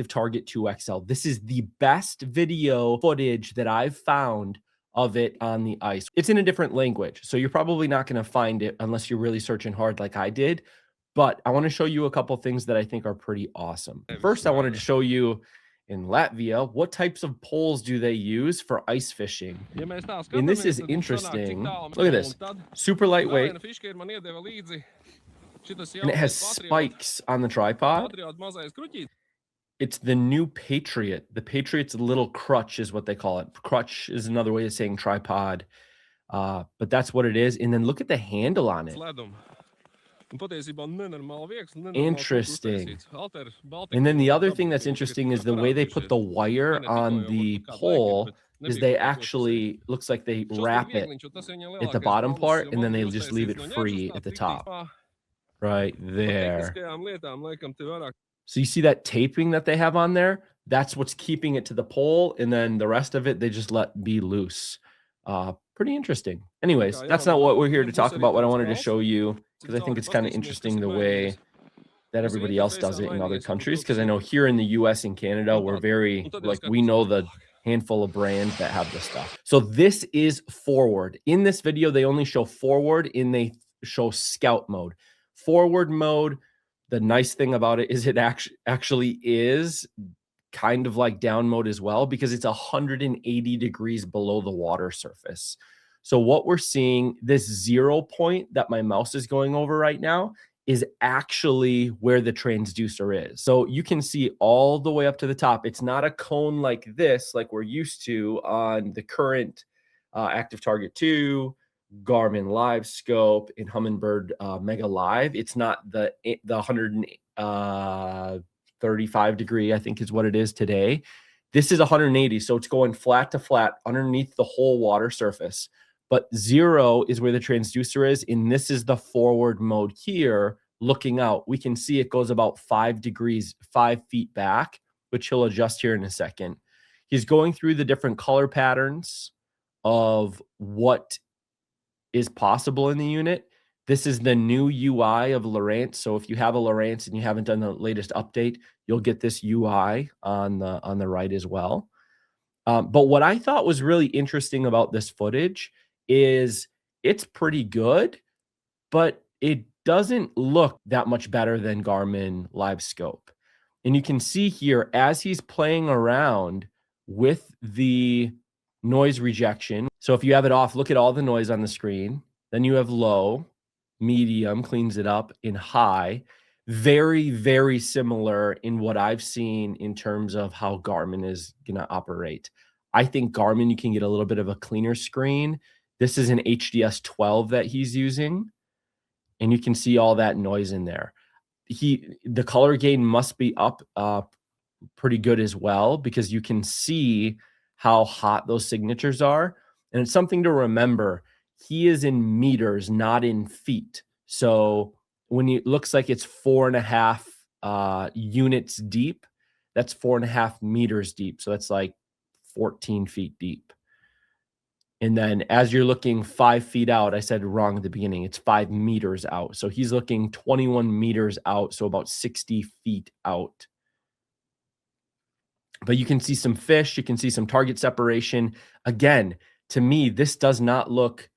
ActiveTarget 2XL. This is the best video footage that I've found of it on the ice. It's in a different language, so you're probably not going to find it unless you're really searching hard like I did. But I want to show you a couple things that I think are pretty awesome. First, I wanted to show you in Latvia, what types of poles do they use for ice fishing? And this is interesting. Look at this. Super lightweight. And it has spikes on the tripod. It's the new Patriot. The Patriot's little crutch is what they call it. Crutch is another way of saying tripod. But that's what it is. And then look at the handle on it. Interesting. And then the other thing that's interesting is the way they put the wire on the pole is they actually, looks like they wrap it at the bottom part and then they just leave it free at the top. Right there. So you see that taping that they have on there? That's what's keeping it to the pole. And then the rest of it, they just let be loose. Pretty interesting. Anyways, that's not what we're here to talk about. What I wanted to show you, because I think it's kind of interesting the way that everybody else does it in other countries. Because I know here in the US and Canada, we're very, like, we know the handful of brands that have this stuff. So this is forward. In this video, they only show forward and they show scout mode. Forward mode, the nice thing about it is it actually is kind of like down mode as well, because it's 180 degrees below the water surface. So what we're seeing, this 0 point that my mouse is going over right now is actually where the transducer is. So you can see all the way up to the top. It's not a cone like this, like we're used to on the current ActiveTarget 2, Garmin Live Scope, and Humminbird Mega Live. It's not the 135 degree, I think is what it is today. This is 180, so it's going flat to flat underneath the whole water surface. But 0 is where the transducer is, and this is the forward mode here. Looking out, we can see it goes about 5 degrees, 5 feet back, which he'll adjust here in a second. He's going through the different color patterns of what is possible in the unit. This is the new UI of Lowrance. So if you have a Lowrance and you haven't done the latest update, you'll get this UI on the right as well. But what I thought was really interesting about this footage is it's pretty good, but it doesn't look that much better than Garmin Live Scope. And you can see here, as he's playing around with the noise rejection. So if you have it off, look at all the noise on the screen. Then you have low, medium, cleans it up, and high. Very, very similar in what I've seen in terms of how Garmin is going to operate. I think Garmin, you can get a little bit of a cleaner screen. This is an HDS 12 that he's using, and you can see all that noise in there. The color gain must be up pretty good as well, because you can see how hot those signatures are. And it's something to remember. He is in meters, not in feet. So when it looks like it's 4.5 units deep, that's 4.5 meters deep. So that's like 14 feet deep. And then as you're looking 5 feet out, I said wrong at the beginning, it's 5 meters out. So he's looking 21 meters out, so about 60 feet out. But you can see some fish, you can see some target separation. Again, to me, this does not look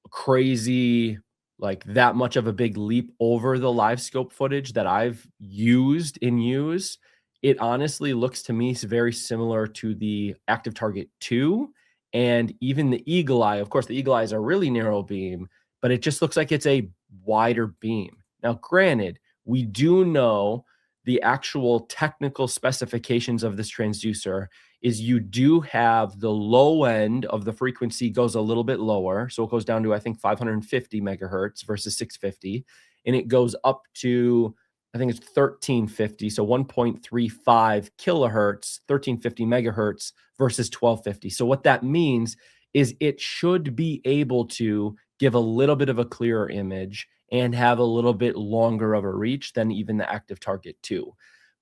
crazy, like that much of a big leap over the live scope footage that I've used and use. It honestly looks to me very similar to the ActiveTarget 2 and even the Eagle Eye. Of course, the Eagle Eye is a really narrow beam, but it just looks like it's a wider beam. Now, granted, we do know the actual technical specifications of this transducer is you do have the low end of the frequency goes a little bit lower. So it goes down to, I think, 550 megahertz versus 650. And it goes up to, I think it's 1350. So 1.35 kilohertz, 1350 megahertz versus 1250. So what that means is it should be able to give a little bit of a clearer image and have a little bit longer of a reach than even the ActiveTarget 2.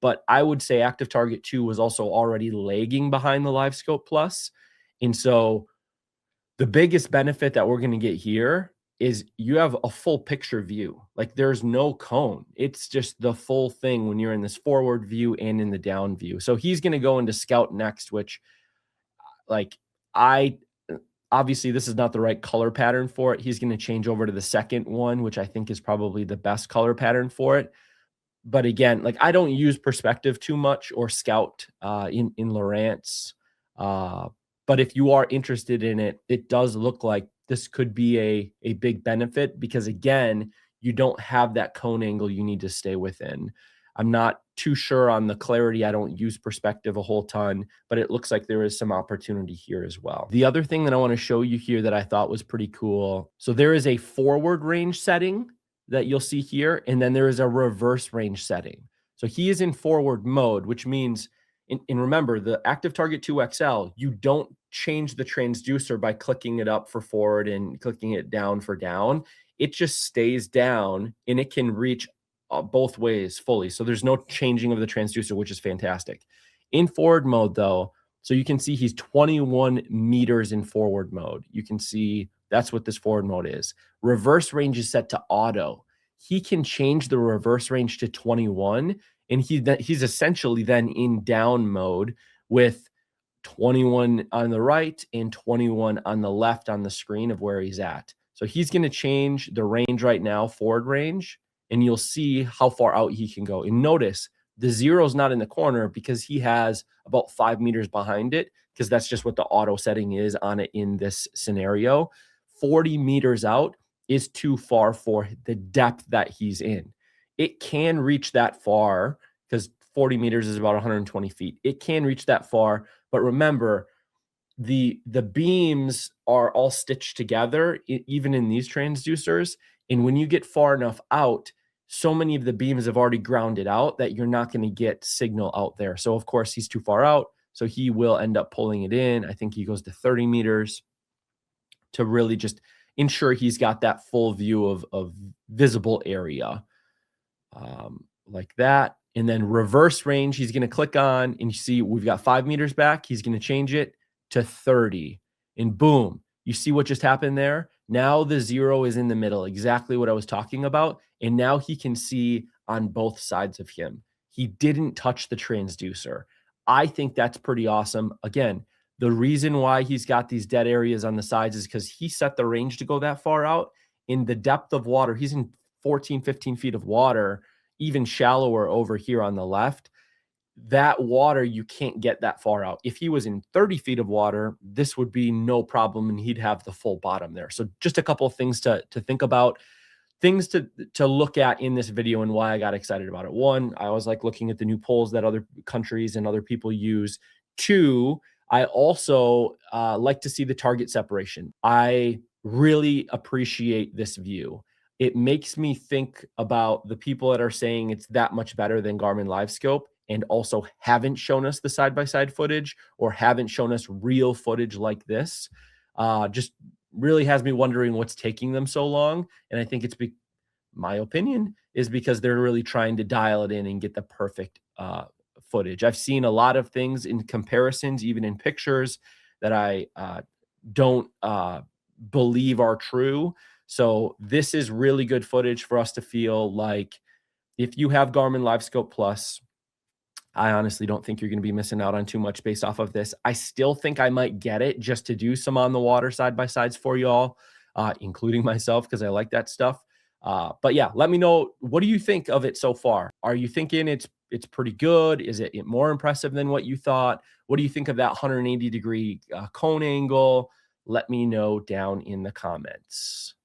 But I would say ActiveTarget 2 was also already lagging behind the LiveScope Plus. And so the biggest benefit that we're going to get here is you have a full picture view. Like there's no cone. It's just the full thing when you're in this forward view and in the down view. So he's going to go into scout next, which like I obviously this is not the right color pattern for it. He's going to change over to the second one, which I think is probably the best color pattern for it. But again, like I don't use perspective too much or scout in Lowrance. But if you are interested in it, it does look like this could be a big benefit because again, you don't have that cone angle you need to stay within. I'm not too sure on the clarity. I don't use perspective a whole ton, but it looks like there is some opportunity here as well. The other thing that I want to show you here that I thought was pretty cool. So there is a forward range setting that you'll see here, and then there is a reverse range setting. So he is in forward mode, which means, and remember, the ActiveTarget 2 XL, you don't change the transducer by clicking it up for forward and clicking it down for down. It just stays down, and it can reach both ways fully. So there's no changing of the transducer, which is fantastic. In forward mode, though, so you can see he's 21 meters in forward mode. You can see that's what this forward mode is. Reverse range is set to auto. He can change the reverse range to 21, and he's essentially then in down mode with 21 on the right and 21 on the left on the screen of where he's at. So he's going to change the range right now, forward range, and you'll see how far out he can go. And notice the 0 is not in the corner because he has about 5 meters behind it, because that's just what the auto setting is on it in this scenario. 40 meters out is too far for the depth that he's in. It can reach that far because 40 meters is about 120 feet. It can reach that far, but remember, the beams are all stitched together, even in these transducers. And when you get far enough out, so many of the beams have already grounded out that you're not going to get signal out there. So of course he's too far out, so he will end up pulling it in. I think he goes to 30 meters to really just ensure he's got that full view of visible area, like that. And then reverse range, he's going to click on, and you see we've got 5 meters back. He's going to change it to 30, and boom, you see what just happened there? Now the 0 is in the middle, exactly what I was talking about. And now he can see on both sides of him. He didn't touch the transducer. I think that's pretty awesome. Again, the reason why he's got these dead areas on the sides is because he set the range to go that far out. In the depth of water, he's in 14, 15 feet of water, even shallower over here on the left. That water, you can't get that far out. If he was in 30 feet of water, this would be no problem, and he'd have the full bottom there. So just a couple of things to think about, things to look at in this video and why I got excited about it. One, I always like looking at the new polls that other countries and other people use. Two, I also like to see the target separation. I really appreciate this view. It makes me think about the people that are saying it's that much better than Garmin LiveScope and also haven't shown us the side-by-side footage or haven't shown us real footage like this. Just really has me wondering what's taking them so long. And I think it's my opinion is because they're really trying to dial it in and get the perfect footage. I've seen a lot of things in comparisons, even in pictures, that I don't believe are true. So this is really good footage for us to feel like if you have Garmin LiveScope Plus, I honestly don't think you're going to be missing out on too much based off of this. I still think I might get it just to do some on the water side-by-sides for y'all, including myself, because I like that stuff. But yeah, let me know, what do you think of it so far? Are you thinking it's pretty good? Is it more impressive than what you thought? What do you think of that 180-degree cone angle? Let me know down in the comments.